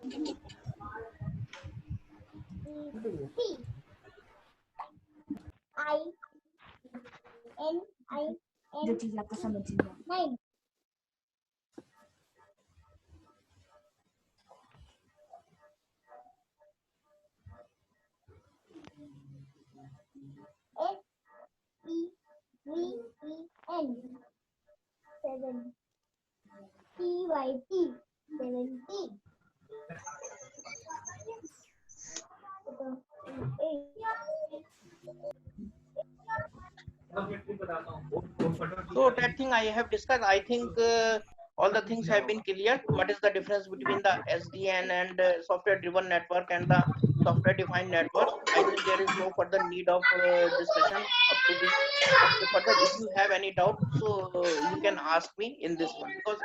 C I N I जो चीज आपको समझ नहीं आ nine S E V E N 7 T Y T 70 So that thing I have discussed, I think all the things have been clear. What is the difference between the SDN and software driven network and the software defined network? I think there is no further need of discussion up to this. Okay, further, if you have any doubt, so you can ask me in this one, because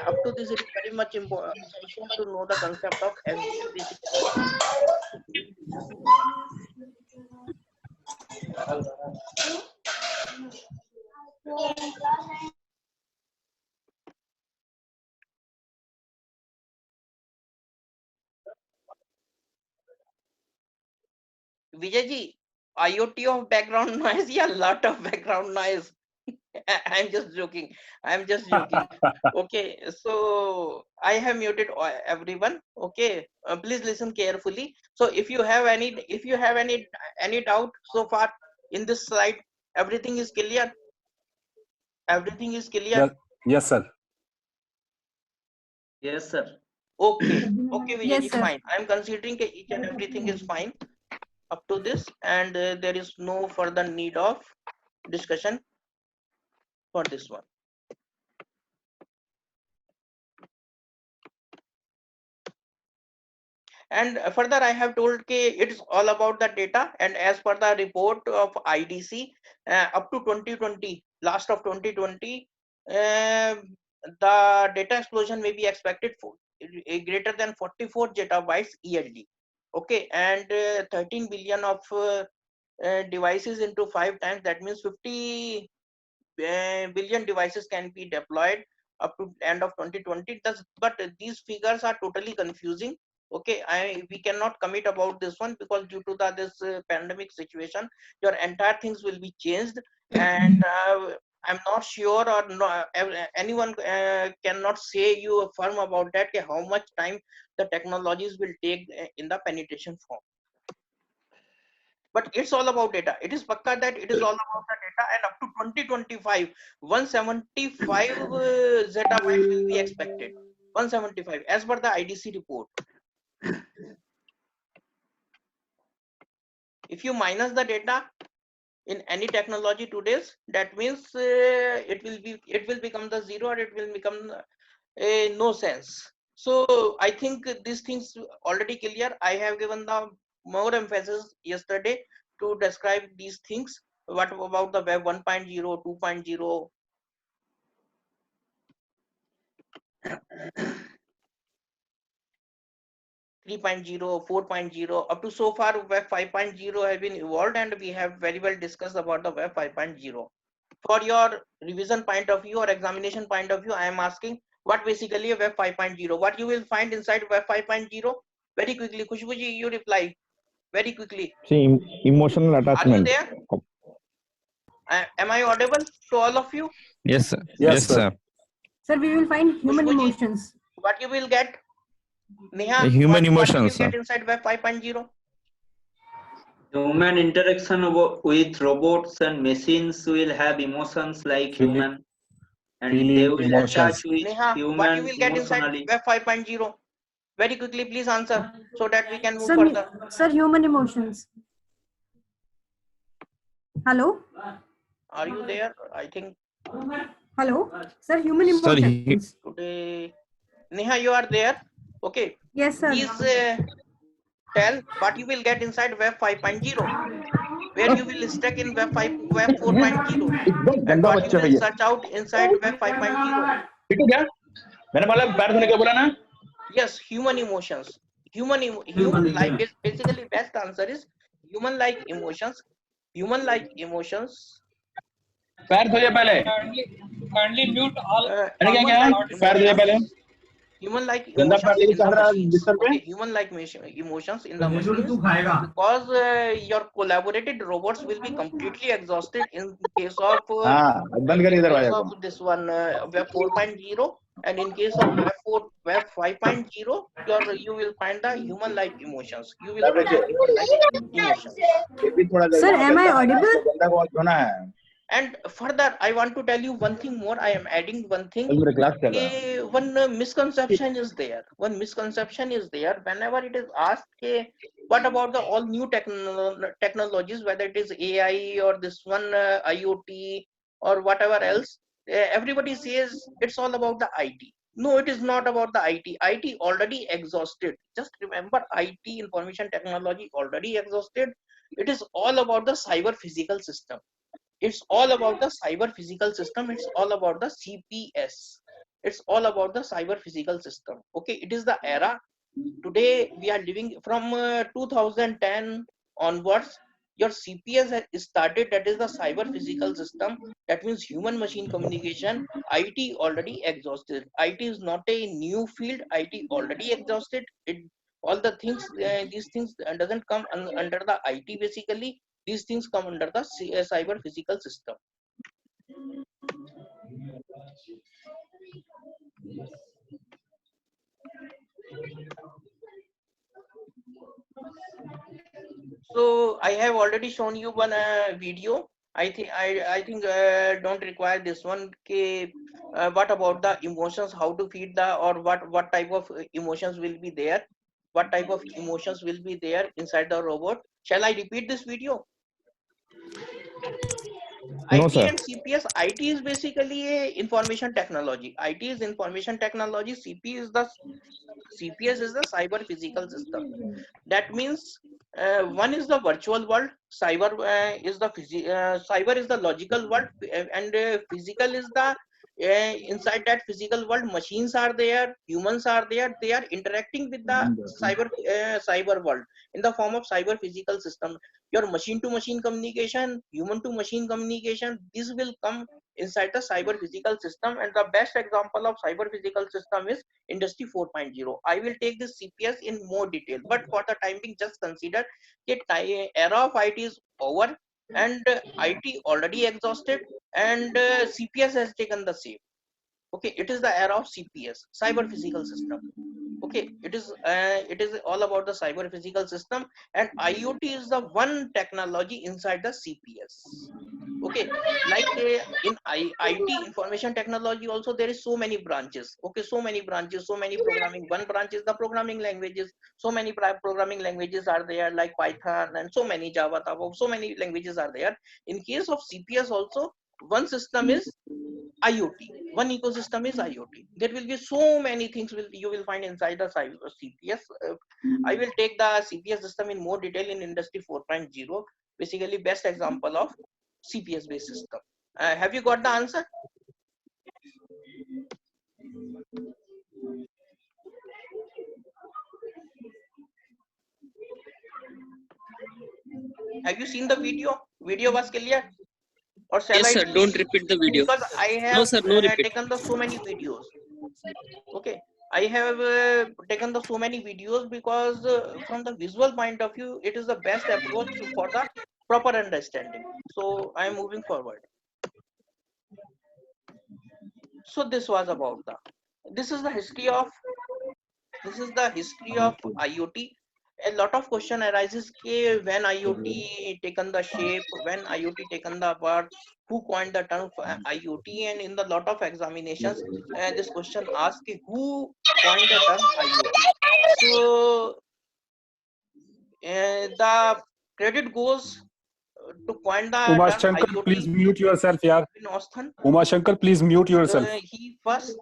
up to this it is very much essential to know the concept of SDN basically. Vijay ji, IoT of background noise, yeah, lot of background noise. I'm just joking. I'm just joking. Okay, so I have muted everyone. Okay, please listen carefully. So if you have any doubt so far in this slide, everything is clear. Everything is clear. Yes, sir. Yes, sir. Okay, okay, Vijay Yes, ji, sir. fine. I'm considering that each and everything is fine up to this, and there is no further need of discussion for this one. And further, I have told it's all about the data, and as per the report of IDC, up to 2020, last of 2020, the data explosion may be expected for greater than 44 zettabytes yearly. Okay, and 13 billion of devices into 5 times, that means 50 billion devices can be deployed up to end of 2020. But these figures are totally confusing. Okay, we cannot commit about this one, because due to this pandemic situation, your entire things will be changed, and I'm not sure, or no, anyone cannot say you firm about that, how much time the technologies will take in the penetration form. But it's all about data. It is pakka that it is all about the data, and up to 2025, 175 zettabytes will be expected. 175 as per the IDC report. If you minus the data in any technology today's, that means it will become the zero, or it will become no sense. So I think these things already clear. I have given the more emphasis yesterday to describe these things. What about the web 1.0, 2.0? 3.0, 4.0, up to so far web 5.0 have been evolved, and we have very well discussed about the web 5.0. For your revision point of view or examination point of view, I am asking what basically a web 5.0, what you will find inside web 5.0. Very quickly, Khushbuji, you reply very quickly. See, emotional attachment. Are you there? Am I audible to all of you? Yes, sir. Yes, sir. Sir, we will find human Khushbu ji, emotions. what you will get? Neha, Human what you emotions, will get sir. inside web 5.0? Human interaction with robots and machines will have emotions like human, and they will attach with Neha, what you human will get inside emotionally. web 5.0? Very quickly, please answer so that we can move Sir, further. sir, human emotions. Hello? Are you there? I think Hello? Sir, human Sir, emotions. today, Neha, you are there? Okay. Yes, sir. Please tell what you will get inside web 5.0, where you will stuck in web 4.0, and what you will search out inside web 5.0. ठीक है क्या मैंने बोला पैर धोने का बोला ना Yes, human emotions. Human like basically best answer is human like emotions. Human like emotions. पैर धोइए पहले Kindly mute all. मैंने क्या Human क्या like पैर धोइए पहले emotions. human-like गंदा emotions पानी in the चल रहा है machines. बिस्तर पे Okay, human-like emotions in the machines, because your collaborated robots will be completely exhausted in case of हाँ बंद करिए दरवाजा को this one web 4.0, and in case of web 5.0, you will find the human-like emotions. You will अब find the देखिए human-like emotions. ये भी थोड़ा Sir, यहाँ am I गंदा है, audible? इसको गंदा को धोना है And further, I want to tell you one thing more. I am adding one thing. कल मेरे क्लास चल रहा है One misconception is there. One misconception is there. Whenever it is asked, what about the all new technologies, whether it is AI or this one IoT or whatever else, everybody says it's all about the IT. No, it is not about the IT. IT already exhausted. Just remember, IT, information technology, already exhausted. It is all about the cyber physical system. It's all about the cyber physical system. It's all about the CPS. It's all about the cyber physical system. Okay, it is the era. Today we are living from 2010 onwards. Your CPS has started, that is the cyber physical system. That means human machine communication. IT already exhausted. IT is not a new field. IT already exhausted. All the things, these things doesn't come under the IT basically. These things come under the cyber physical system. So I have already shown you one video. I think don't require this one. What about the emotions? How to feed the, or what type of emotions will be there? What type of emotions will be there inside the robot? Shall I repeat this video? No, IT sir. and CPS. IT is basically a information technology. IT is information technology. CPS is the cyber physical system. That means one is the virtual world. Cyber cyber is the logical world, and physical is the inside that physical world. Machines are there, humans are there. They are interacting with the cyber world in the form of cyber physical system. Your machine to machine communication, human to machine communication, this will come inside the cyber physical system. And the best example of cyber physical system is Industry 4.0. I will take this CPS in more detail, but for the time being, just consider that era of IT is over, and IT already exhausted, and CPS has taken the same. Okay, it is the era of CPS, cyber physical system. Okay, it is all about the cyber physical system, and IoT is the one technology inside the CPS. Okay, like in IT, information technology, also there is so many branches. Okay, so many branches, so many programming. One branch is the programming languages. So many programming languages are there, like Python and so many Java, so many languages are there. In case of CPS also, one system is IoT. One ecosystem is IoT. There will be so many things you will find inside the CPS. I will take the CPS system in more detail in Industry 4.0. Basically, best example of CPS based system. Have you got the answer? Have you seen the video? Video was clear? Or shall Yes, I sir. repeat? Don't repeat the video. Because I No, have sir. No repeat. taken the so many videos. Okay, I have taken the so many videos because from the visual point of view, it is the best approach for the proper understanding. So I am moving forward. So this was about this is the history of IoT. A lot of question arises when IoT taken the shape, when IoT taken the birth, who coined the term for IoT, and in the lot of examinations, this question asked who coined the term IoT. So the credit goes to coin the Uma term Shankar, IoT. please mute yourself, yaar. In Osthan. Uma Shankar, please mute yourself. He first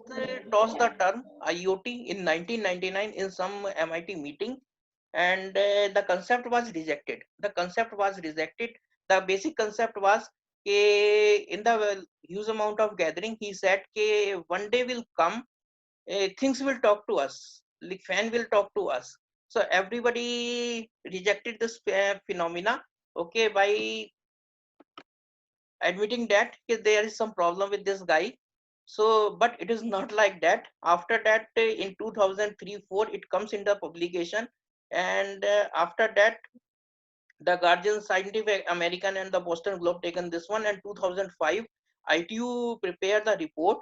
tossed the term IoT in 1999 in some MIT meeting, and the concept was rejected. The basic concept was in the huge amount of gathering, he said one day will come, things will talk to us, like fan will talk to us. So everybody rejected this phenomena, okay, by admitting that there is some problem with this guy. So, but it is not like that. After that, in 2003-4, it comes into publication, and after that, the Guardian, Scientific American, and the Boston Globe taken this one. And 2005, ITU prepared the report,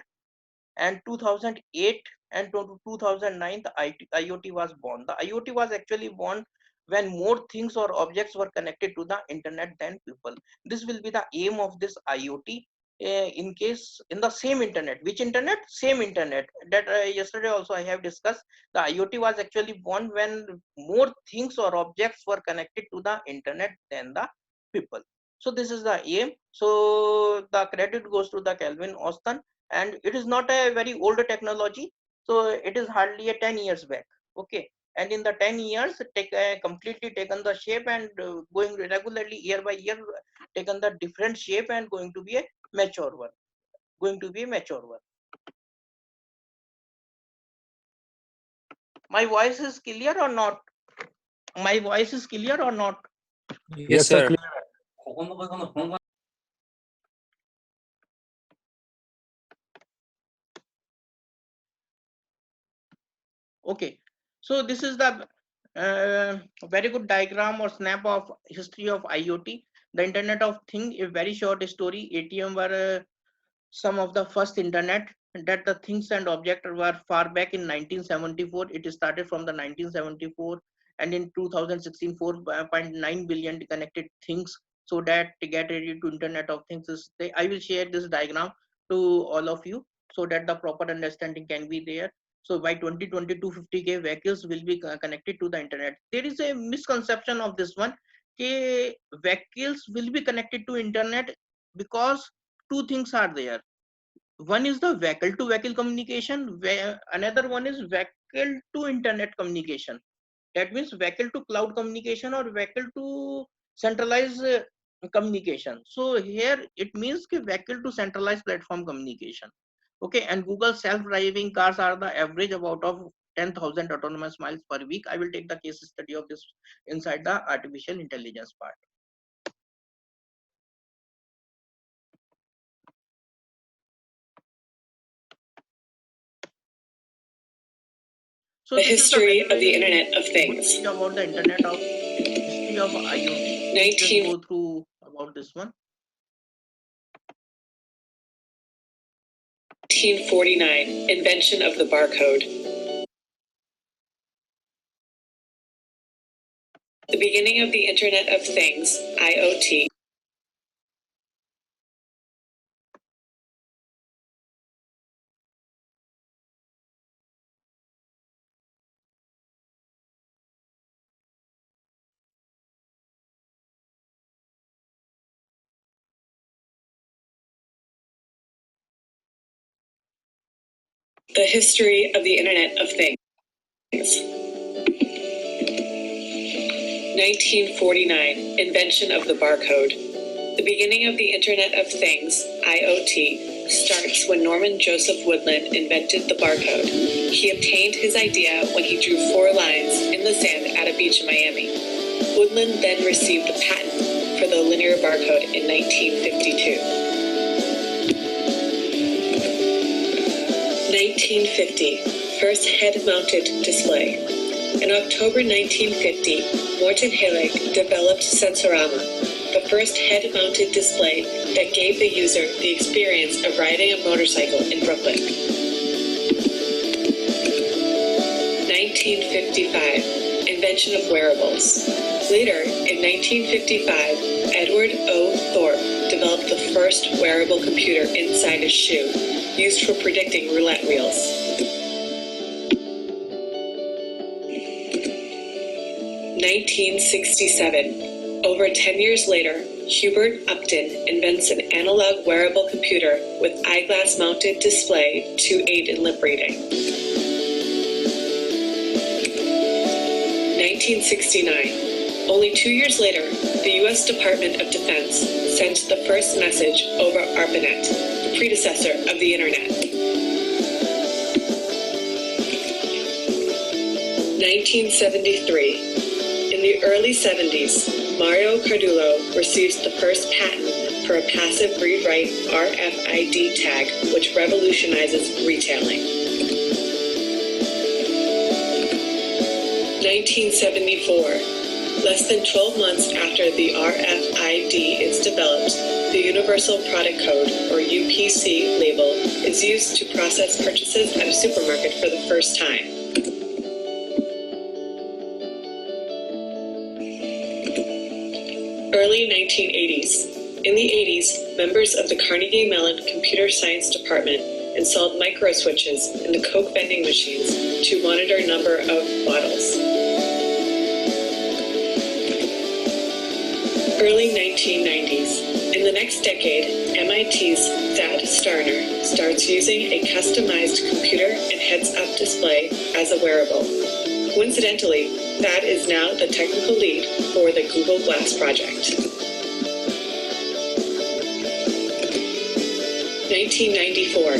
and 2008 and 2009, the IoT was born. The IoT was actually born when more things or objects were connected to the internet than people. This will be the aim of this IoT. In case in the same internet, which internet? Same internet that yesterday also I have discussed. The IoT was actually born when more things or objects were connected to the internet than the people. So this is the aim. So the credit goes to the Kelvin Austin, and it is not a very old technology. So it is hardly a 10 years back. Okay, and in the 10 years completely taken the shape, and going regularly year by year taken the different shape, and going to be a mature one. My voice is clear or not? My voice is clear or not? Yes, sir. Okay, so this is the very good diagram or snap of history of IoT. The Internet of Things, a very short story. ATM were some of the first internet, that the things and objects were far back in 1974. It started from the 1974, and in 2016, 4.9 billion connected things. So that to get ready to Internet of Things is I will share this diagram to all of you so that the proper understanding can be there. So by 2020, 250K vehicles will be connected to the internet. There is a misconception of this one. Vehicles will be connected to internet because two things are there. One is the vehicle to vehicle communication, where another one is vehicle to internet communication. That means vehicle to cloud communication or vehicle to centralized communication. So here it means vehicle to centralized platform communication. Okay, and Google self-driving cars are the average about of 10,000 autonomous miles per week. I will take the case study of this inside the artificial intelligence part. So the history of the Internet of Things. About the Internet of history of IoT. 19 Go through about this one. 1949, invention of the barcode. The beginning of the Internet of Things, IoT. The history of the Internet of Things. 1949, invention of the barcode. The beginning of the Internet of Things, IoT, starts when Norman Joseph Woodland invented the barcode. He obtained his idea when he drew 4 lines in the sand at a beach in Miami. Woodland then received a patent for the linear barcode in 1952. 1950, first head-mounted display. In October 1950, Morton Heilig developed Sensorama, the first head-mounted display that gave the user the experience of riding a motorcycle in Brooklyn. 1955, invention of wearables. Later, in 1955, Edward O. Thorpe developed the first wearable computer inside a shoe, used for predicting roulette wheels. 1967. Over 10 years later, Hubert Upton invents an analog wearable computer with eyeglass-mounted display to aid in lip reading. 1969. Only 2 years later, the U.S. Department of Defense sent the first message over ARPANET, the predecessor of the Internet. 1973. In the early 70s, Mario Cardullo receives the first patent for a passive read-write RFID tag, which revolutionizes retailing. 1974. Less than 12 months after the RFID is developed, the Universal Product Code, or UPC, label is used to process purchases at a supermarket for the first time. Early 1980s. In the 80s, members of the Carnegie Mellon Computer Science Department installed microswitches in the Coke vending machines to monitor number of bottles. Early 1990s. In the next decade, MIT's Thad Starner starts using a customized computer and heads-up display as a wearable. Coincidentally, Thad is now the technical lead for the Google Glass project. 1994.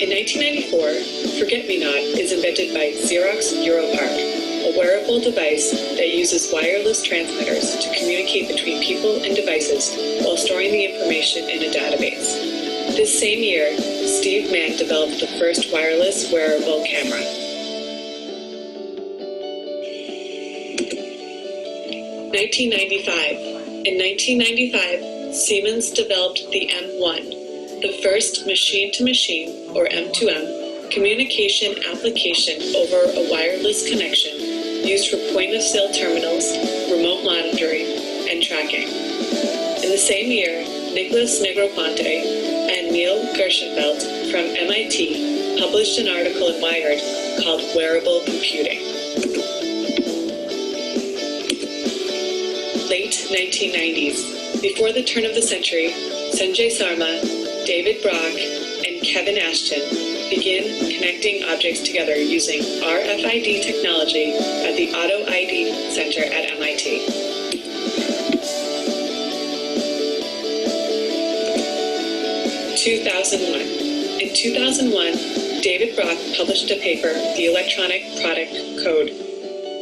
In 1994, Forget-Me-Not is invented by Xerox Europark, a wearable device that uses wireless transmitters to communicate between people and devices while storing the information in a database. This same year, Steve Mann developed the first wireless wearable camera. 1995. In 1995, Siemens developed the M1, the first machine-to-machine, or M2M, communication application over a wireless connection used for point-of-sale terminals, remote monitoring, and tracking. In the same year, Nicholas Negroponte and Neil Gershenfeld from MIT published an article in Wired called Wearable Computing. Late 1990s. Before the turn of the century, Sanjay Sarma, David Brock, and Kevin Ashton begin connecting objects together using RFID technology at the Auto ID Center at MIT. 2001. In 2001, David Brock published a paper, The Electronic Product Code,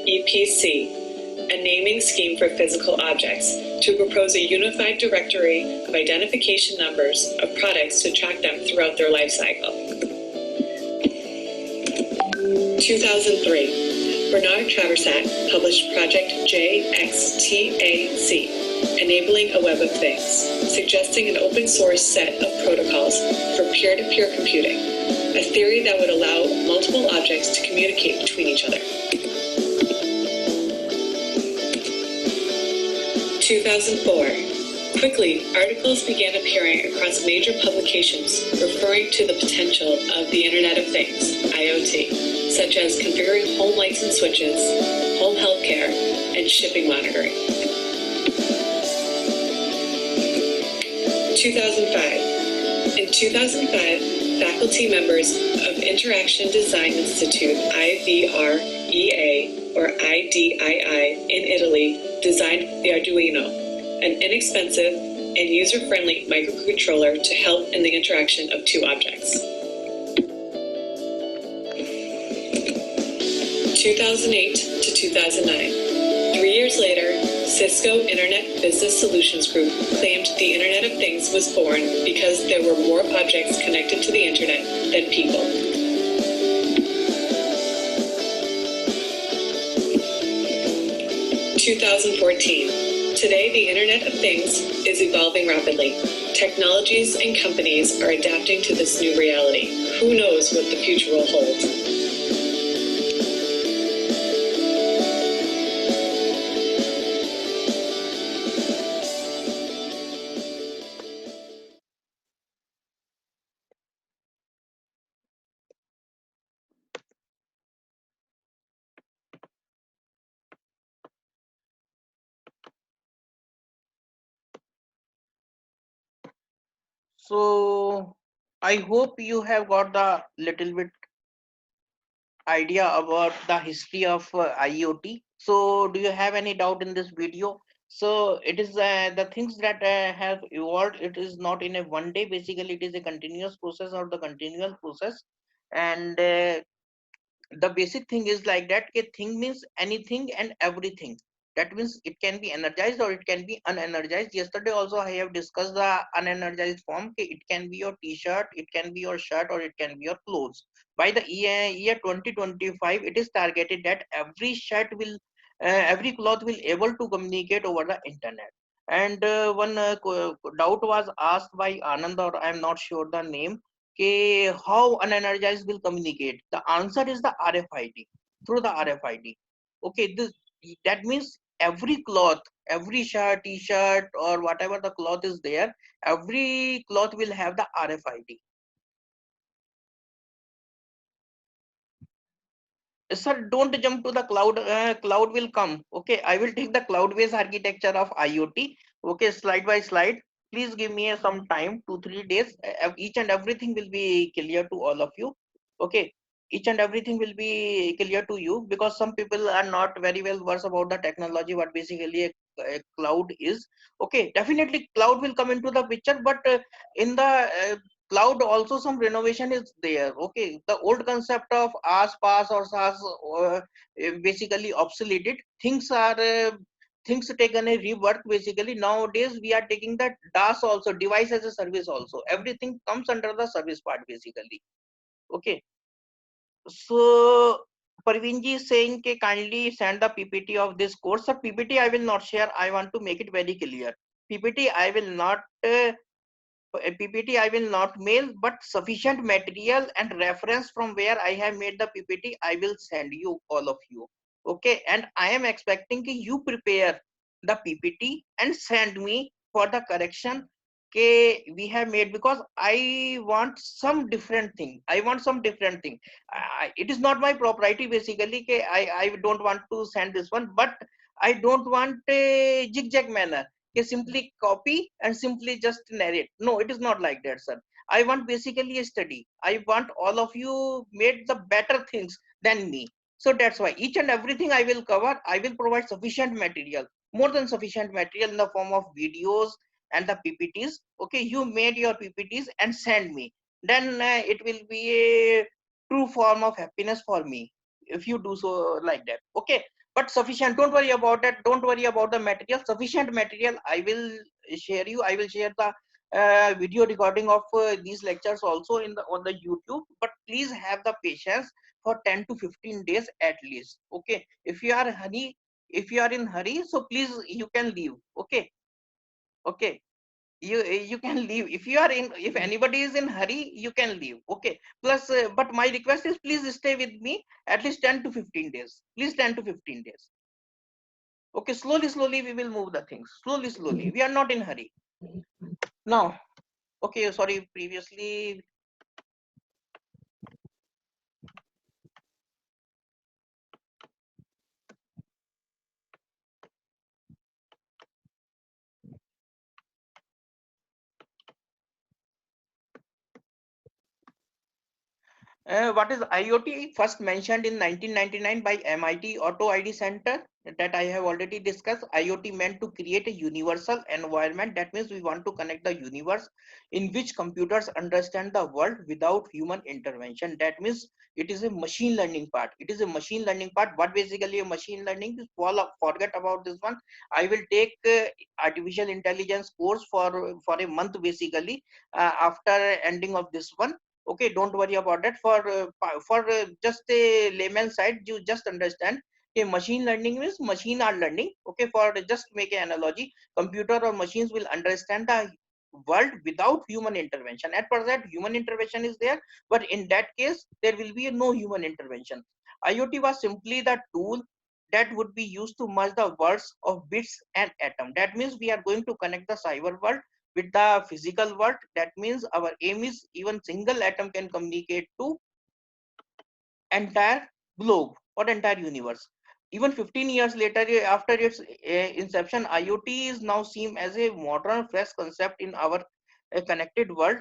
EPC, a naming scheme for physical objects, to propose a unified directory of identification numbers of products to track them throughout their life cycle. 2003, Bernard Traversat published Project JXTAC, enabling a web of things, suggesting an open source set of protocols for peer-to-peer computing, a theory that would allow multiple objects to communicate between each other. 2004. Quickly, articles began appearing across major publications referring to the potential of the Internet of Things, IoT, such as configuring home lights and switches, home healthcare, and shipping monitoring. 2005. In 2005, faculty members of Interaction Design Institute, IVREA, or IDII, in Italy, designed the Arduino, an inexpensive and user-friendly microcontroller to help in the interaction of two objects. 2008 to 2009. 3 years later, Cisco Internet Business Solutions Group claimed the Internet of Things was born because there were more objects connected to the Internet than people. 2014. Today, the Internet of Things is evolving rapidly. Technologies and companies are adapting to this new reality. Who knows what the future will hold? So I hope you have got the little bit idea about the history of IoT. So do you have any doubt in this video? So it is the things that have evolved. It is not in a one day. Basically, it is a continuous process or the continual process. And the basic thing is like that. A thing means anything and everything. That means it can be energized or it can be unenergized. Yesterday also I have discussed the unenergized form. It can be your t-shirt, it can be your shirt, or it can be your clothes. By the year 2025, it is targeted that every shirt will every cloth will able to communicate over the internet. And one doubt was asked by Anand, or I am not sure the name, how unenergized will communicate. The answer is the RFID, through the RFID. Okay, this that means every cloth, every shirt, t-shirt, or whatever the cloth is there, every cloth will have the RFID. Sir, don't jump to the cloud. Cloud will come. Okay, I will take the cloud-based architecture of IoT. Okay, slide by slide. Please give me some time, 2-3 days. Each and everything will be clear to all of you. Okay, each and everything will be clear to you, because some people are not very well versed about the technology, what basically a cloud is. Okay, definitely cloud will come into the picture, but in the cloud also some renovation is there. Okay, the old concept of as pass or SaaS basically obsoleted. Things are things taken a rework. Basically nowadays we are taking that DAS also, device as a service also. Everything comes under the service part basically. Okay, so Parveen is saying कि kindly send the PPT of this course. So PPT I will not share. I want to make it very clear. PPT I will not PPT I will not mail, but sufficient material and reference from where I have made the PPT I will send you, all of you. Okay, and I am expecting that you prepare the PPT and send me for the correction we have made, because I want some different thing. I want some different thing. It is not my propriety basically. I don't want to send this one, but I don't want a zigzag manner. Simply copy and simply just narrate. No, it is not like that, sir. I want basically a study. I want all of you made the better things than me. So that's why each and everything I will cover. I will provide sufficient material, more than sufficient material in the form of videos and the PPTs. Okay, you made your PPTs and send me. Then it will be a true form of happiness for me if you do so like that. Okay, but sufficient, don't worry about that. Don't worry about the material. Sufficient material I will share you. I will share the video recording of these lectures also in the on the YouTube, but please have the patience for 10 to 15 days at least. Okay, if you are hurry, if you are in hurry, so please you can leave. Okay, okay, you can leave. If you are in, if anybody is in hurry, you can leave. Okay, plus but my request is please stay with me at least 10 to 15 days. Please, 10 to 15 days. Okay, slowly we will move the things. Slowly, we are not in hurry now. Okay, sorry, previously. What is IoT? First mentioned in 1999 by MIT Auto ID Center, that I have already discussed. IoT meant to create a universal environment. That means we want to connect the universe in which computers understand the world without human intervention. That means it is a machine learning part. It is a machine learning part. What basically a machine learning is, forget about this one. I will take artificial intelligence course for a month basically after ending of this one. Okay, don't worry about that. For just a layman side, you just understand okay, machine learning means machine are learning. Okay, for just make an analogy, computer or machines will understand the world without human intervention. At present human intervention is there, but in that case there will be no human intervention. IoT was simply the tool that would be used to merge the worlds of bits and atom. That means we are going to connect the cyber world with the physical world. That means our aim is even single atom can communicate to entire globe or entire universe. Even 15 years later, after its inception, IoT is now seen as a modern fresh concept in our connected world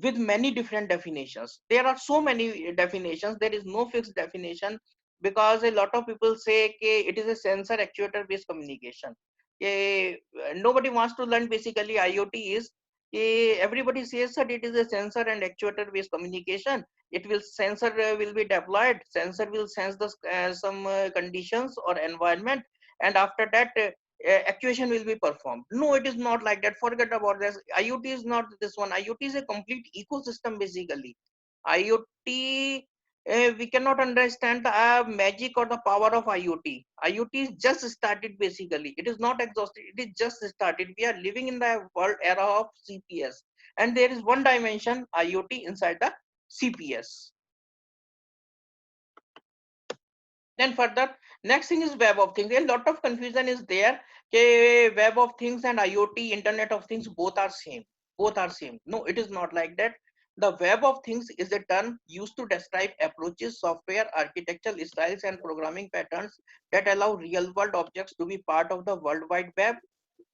with many different definitions. There are so many definitions. There is no fixed definition, because a lot of people say it is a sensor actuator based communication. Nobody wants to learn basically IoT is. Everybody says that it is a sensor and actuator based communication. It will sensor will be deployed. Sensor will sense the some conditions or environment, and after that actuation will be performed. No, it is not like that. Forget about this. IoT is not this one. IoT is a complete ecosystem basically. IoT, we cannot understand the magic or the power of IoT. IoT is just started basically. It is not exhausted. It is just started. We are living in the world era of CPS, and there is one dimension IoT inside the CPS. Then further, next thing is Web of Things. A lot of confusion is there. Okay, Web of Things and IoT, Internet of Things, both are same. Both are same. No, it is not like that. The Web of Things is a term used to describe approaches, software, architectural styles, and programming patterns that allow real-world objects to be part of the World Wide Web.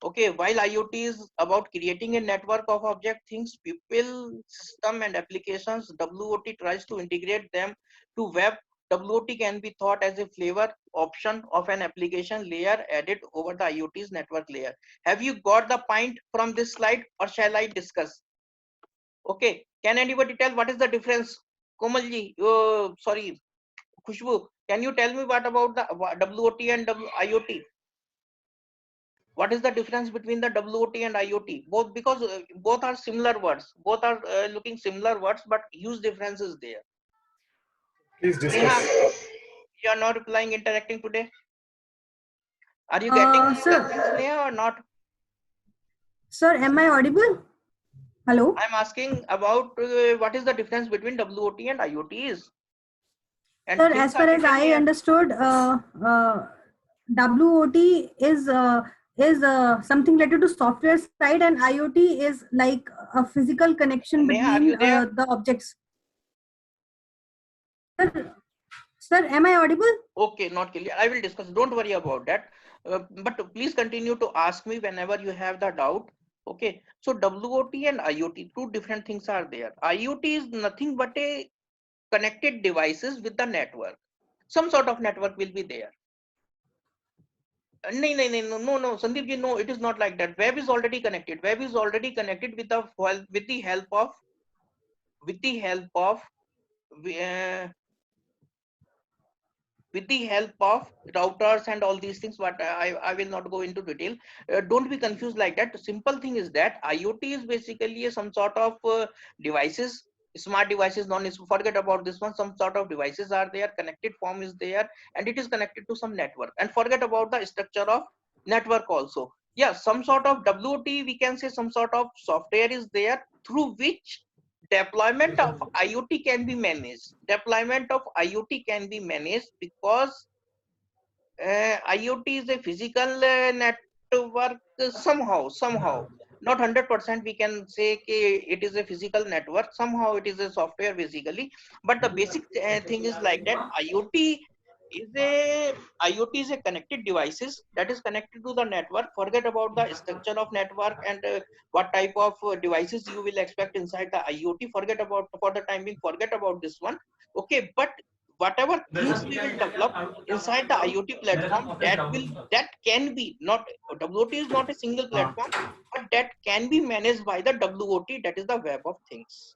Okay, while IoT is about creating a network of object, things, people, system, and applications, WOT tries to integrate them to web. WOT can be thought as a flavor option of an application layer added over the IoT's network layer. Have you got the point from this slide, or shall I discuss? Okay, can anybody tell what is the difference? Komalji, sorry, Khushbu, can you tell me what about the WOT and IoT? What is the difference between the WOT and IoT? Both, because both are similar words, both are looking similar words, but huge difference is there. Please Neha, discuss. you are not replying, interacting today. Are you getting Sir. the things, Neha, or not? Sir, am I audible? Hello? I'm asking about what is the difference between WOT and IoT is. And Sir, as far as I understood, WOT is something related to software side, and IoT is like a physical connection Neha, are between you there? the objects. Sir, am I audible? Okay, not clear. I will discuss. Don't worry about that. But please continue to ask me whenever you have the doubt. Okay. So WOT and IoT, two different things are there. IoT is nothing but a connected devices with the network. Some sort of network will be there. No, Sandeep ji, no, it is not like that. Web is already connected. Web is already connected with the help of routers and all these things, but I will not go into detail. Don't be confused like that. The simple thing is that IoT is basically some sort of devices, smart devices, forget about this one. Some sort of devices are there, connected form is there, and it is connected to some network. And forget about the structure of network also. Yeah, some sort of WOT, we can say some sort of software is there through which deployment of IoT can be managed. Deployment of IoT can be managed because IoT is a physical network somehow, not 100% we can say it is a physical network. Somehow it is a software basically, but the basic thing is like that. IoT is a connected devices that is connected to the network. Forget about the structure of network and what type of devices you will expect inside the IoT. Forget about, for the time being, forget about this one. Okay, but whatever things we will develop inside the IoT platform, that can be not, WOT is not a single platform, but that can be managed by the WOT, that is the Web of Things.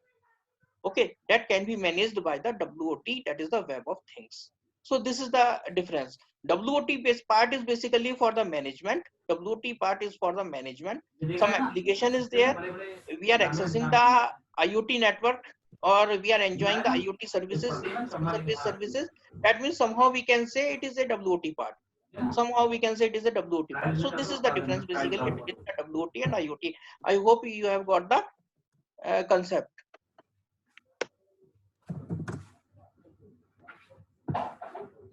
Okay, that can be managed by the WOT, that is the Web of Things. So this is the difference. WOT based part is basically for the management. WOT part is for the management. Some application is there. We are accessing the IoT network, or we are enjoying the IoT services, some services. That means somehow we can say it is a WOT part. Somehow we can say it is a WOT part. So this is the difference basically between the WOT and IoT. I hope you have got the concept.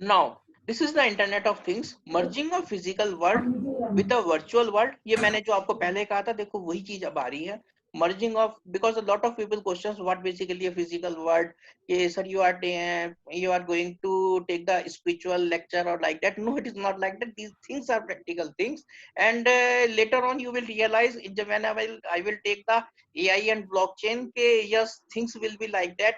Now, this is the Internet of Things, merging a physical world with a virtual world. ये मैंने जो आपको पहले कहा था, देखो वही चीज अब आ रही है. Merging of, because a lot of people questions what basically a physical world. Yes, sir, you are going to take the spiritual lecture or like that. No, it is not like that. These things are practical things, and later on you will realize when I will take the AI and blockchain. Yes, things will be like that.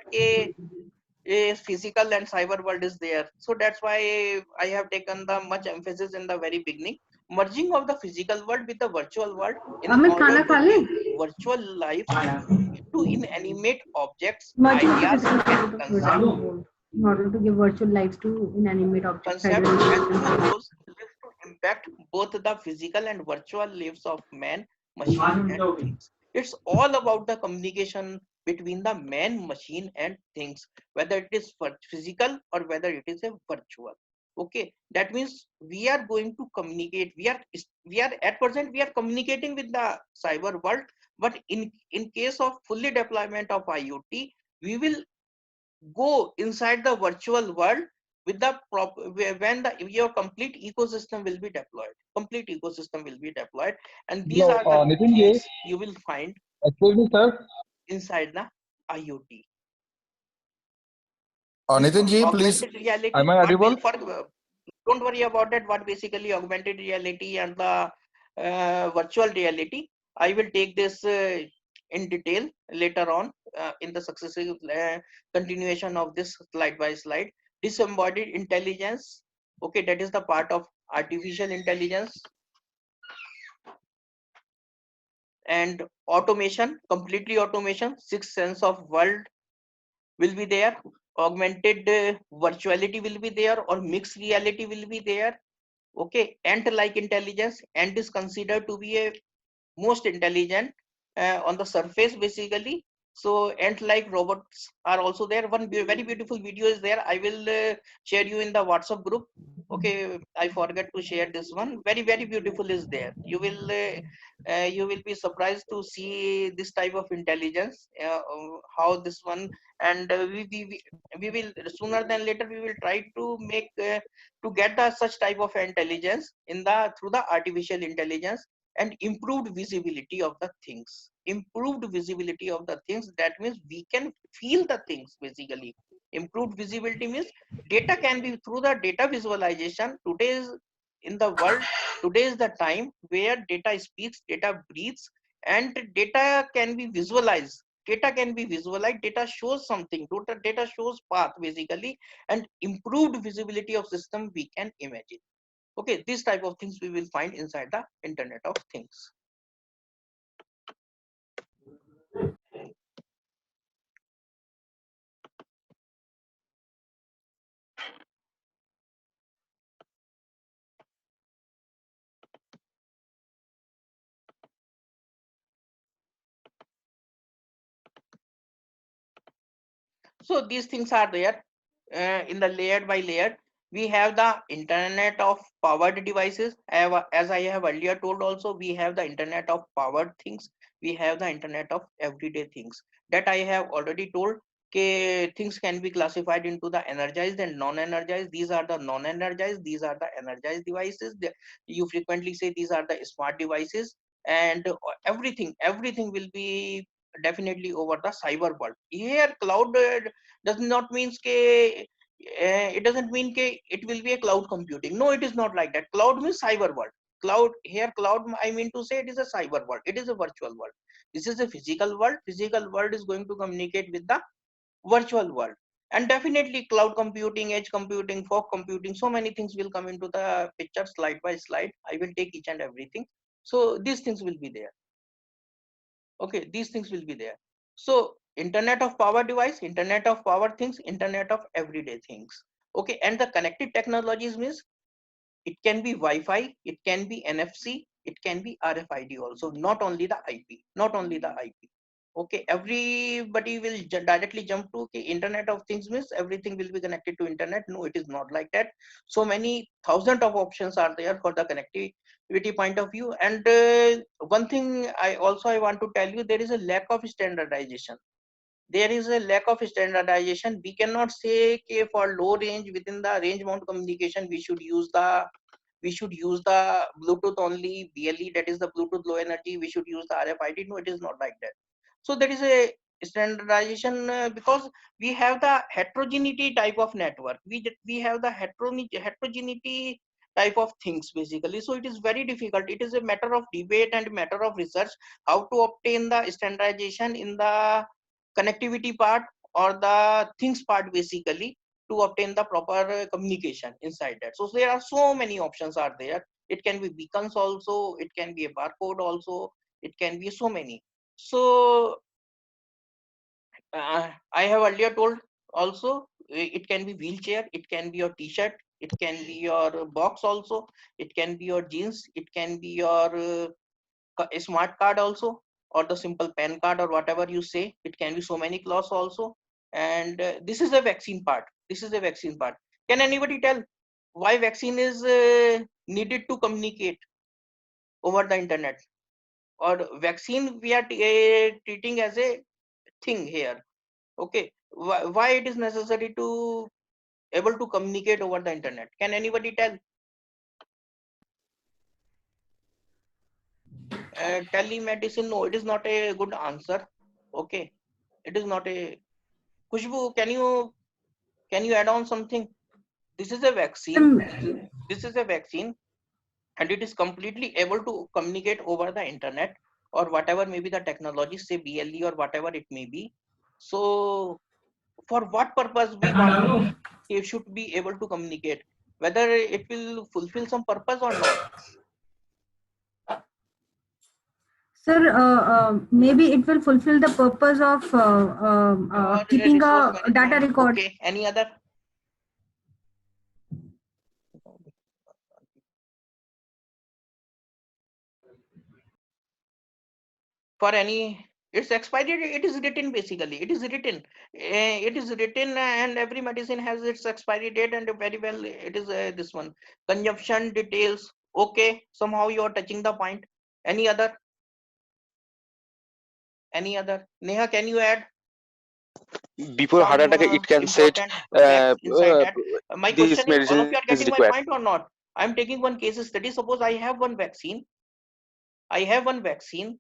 A physical and cyber world is there. So that's why I have taken the much emphasis in the very beginning. Merging of the physical world with the virtual world in order to give virtual life to inanimate objects, ideas, and concepts. In order to give virtual lives to inanimate objects. Concept and through those live to respect both the physical and virtual lives of man, machine, and things. It's all about the communication between the man, machine, and things, whether it is physical or whether it is a virtual. Okay, that means we are going to communicate. We are at present we are communicating with the cyber world, but in case of fully deployment of IoT, we will go inside the virtual world with the when the your complete ecosystem will be deployed, and these Hello, are the Nitin ji. things you will find Excuse me, sir. inside the IoT. This Nitin ji, please. augmented reality, Am I audible? don't worry about that. What basically augmented reality and the virtual reality, I will take this in detail later on in the successive continuation of this slide by slide. Disembodied intelligence, okay, that is the part of artificial intelligence. And automation, completely automation, sixth sense of world will be there. Augmented virtuality will be there, or mixed reality will be there. Okay, ant like intelligence. Ant is considered to be a most intelligent on the surface basically. So ant like robots are also there. One very beautiful video is there. I will share you in the WhatsApp group. Okay, I forget to share this one. Very beautiful is there. You will be surprised to see this type of intelligence, how this one. And we will sooner than later we will try to make to get the such type of intelligence in the through the artificial intelligence. And improved visibility of the things. That means we can feel the things basically. Improved visibility means data can be through the data visualization. Today is the time where data speaks, data breathes, and data can be visualized. Data shows something. Data shows path basically. And improved visibility of system we can imagine. Okay, this type of things we will find inside the Internet of Things. So these things are there in the layer by layer. We have the Internet of powered devices. As I have earlier told also, we have the Internet of powered things. We have the Internet of everyday things. That I have already told. Things can be classified into the energized and non-energized. These are the non-energized. These are the energized devices. You frequently say these are the smart devices. And everything will be definitely over the cyber world. Here cloud does not means it doesn't mean it will be a cloud computing. No, it is not like that. Cloud means cyber world. Cloud, I mean to say, it is a cyber world. It is a virtual world. This is a physical world. Physical world is going to communicate with the virtual world. And definitely cloud computing, edge computing, fog computing, so many things will come into the picture slide by slide. I will take each and everything. So these things will be there. Okay, these things will be there. So Internet of power device, Internet of power things, Internet of everyday things. Okay, and the connected technologies means it can be Wi-Fi, it can be NFC, it can be RFID also, not only the IP. Okay, everybody will directly jump to Internet of Things means everything will be connected to internet. No, it is not like that. So many thousands of options are there for the connectivity point of view. And one thing I want to tell you, there is a lack of standardization. We cannot say for low range, within the range bound communication, we should use the Bluetooth only, BLE, that is the Bluetooth low energy. We should use the RFID. No, it is not like that. So there is a standardization because we have the heterogeneity type of network. We have the heterogeneity type of things basically. So it is very difficult. It is a matter of debate and matter of research how to obtain the standardization in the connectivity part or the things part basically, to obtain the proper communication inside that. So there are so many options are there. It can be beacons also, it can be a barcode also, it can be so many. So I have earlier told also, it can be wheelchair, it can be your t-shirt, it can be your box also, it can be your jeans, it can be your a smart card also, or the simple pen card, or whatever you say. It can be so many cloths also. And this is a vaccine part. This is a vaccine part. Can anybody tell why vaccine is needed to communicate over the internet? Or vaccine we are treating as a thing here. Okay, why it is necessary to able to communicate over the internet? Can anybody tell? Telemedicine, no, it is not a good answer. Okay, it is not a. Khushbu, can you add on something? This is a vaccine. This is a vaccine, and it is completely able to communicate over the internet, or whatever may be the technology, say BLE or whatever it may be. So for what purpose we want it should be able to communicate, whether it will fulfill some purpose or not? Sir, maybe it will fulfill the purpose of Or keeping resource a data management. record. Okay, any other? For any, it's expired, it is written, basically it is written. It is written, and every medicine has its expiry date, and very well it is this one, consumption details. Okay, somehow you are touching the point. Any other? Any other? Neha, can you add Before heart some attack, it can set important facts inside that? My this question is, all of medicine you are is getting my required. point or not? I'm taking one case study. Suppose I have one vaccine. I have one vaccine.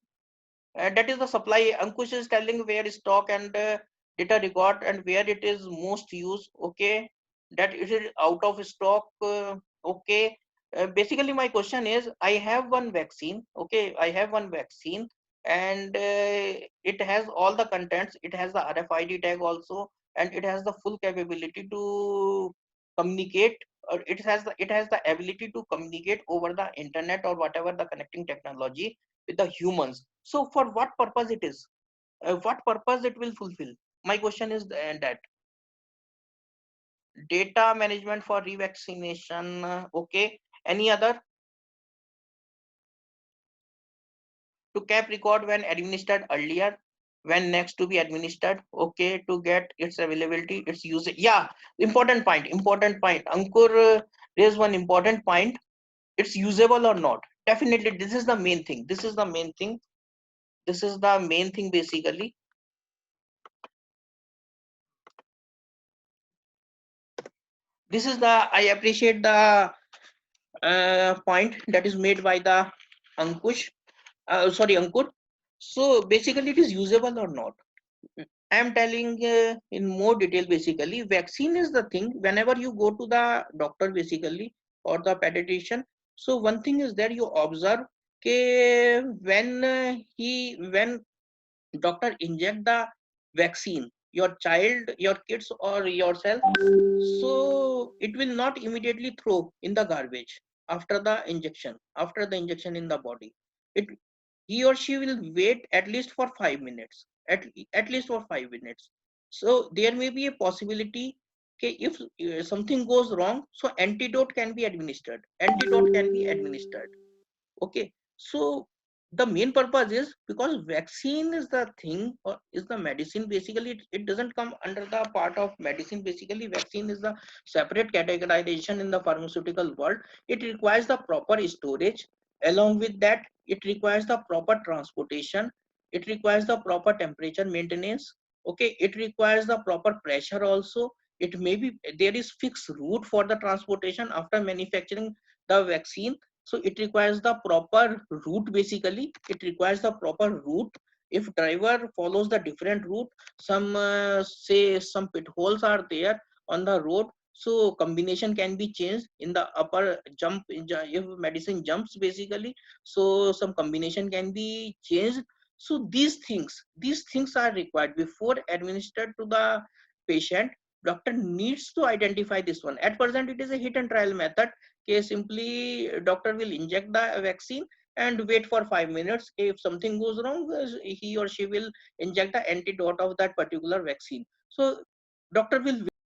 That is the supply. Ankush is telling where stock and data record and where it is most used. Okay, that it is out of stock. Okay, basically my question is, I have one vaccine. Okay, I have one vaccine, and it has all the contents. It has the RFID tag also, and it has the full capability to communicate. Or it has the ability to communicate over the internet or whatever the connecting technology with the humans. So for what purpose it is? What purpose it will fulfill? My question is that data management for revaccination. Okay. Any other? To keep record when administered earlier, when next to be administered. Okay. To get its availability, its usage. Yeah. Important point. Important point. Ankur raised one important point. It's usable or not. Definitely. This is the main thing. This is the main thing. This is the main thing basically. This is the, I appreciate the point that is made by the Ankush, sorry, Ankur. So basically it is usable or not. I am telling in more detail. Basically, vaccine is the thing. Whenever you go to the doctor basically, or the pediatrician, so one thing is there, you observe when when doctor inject the vaccine, your child, your kids or yourself, so it will not immediately throw in the garbage after the injection. After the injection in the body, it, he or she will wait at least for 5 minutes, at least for 5 minutes. So there may be a possibility, okay, if something goes wrong, so antidote can be administered, antidote can be administered. Okay, so the main purpose is because vaccine is the thing, or is the medicine. Basically it doesn't come under the part of medicine. Basically vaccine is the separate categorization in the pharmaceutical world. It requires the proper storage. Along with that, it requires the proper transportation. It requires the proper temperature maintenance. Okay, it requires the proper pressure also. It may be there is fixed route for the transportation after manufacturing the vaccine. So it requires the proper route. Basically it requires the proper route. If driver follows the different route, some say some pit holes are there on the road, so combination can be changed in the upper jump. If medicine jumps basically, so some combination can be changed. So these things are required before administered to the patient. Doctor needs to identify this one. At present it is a hit and trial method. Okay, simply doctor will inject the vaccine and wait for 5 minutes. If something goes wrong, he or she will inject the antidote of that particular vaccine. So doctor will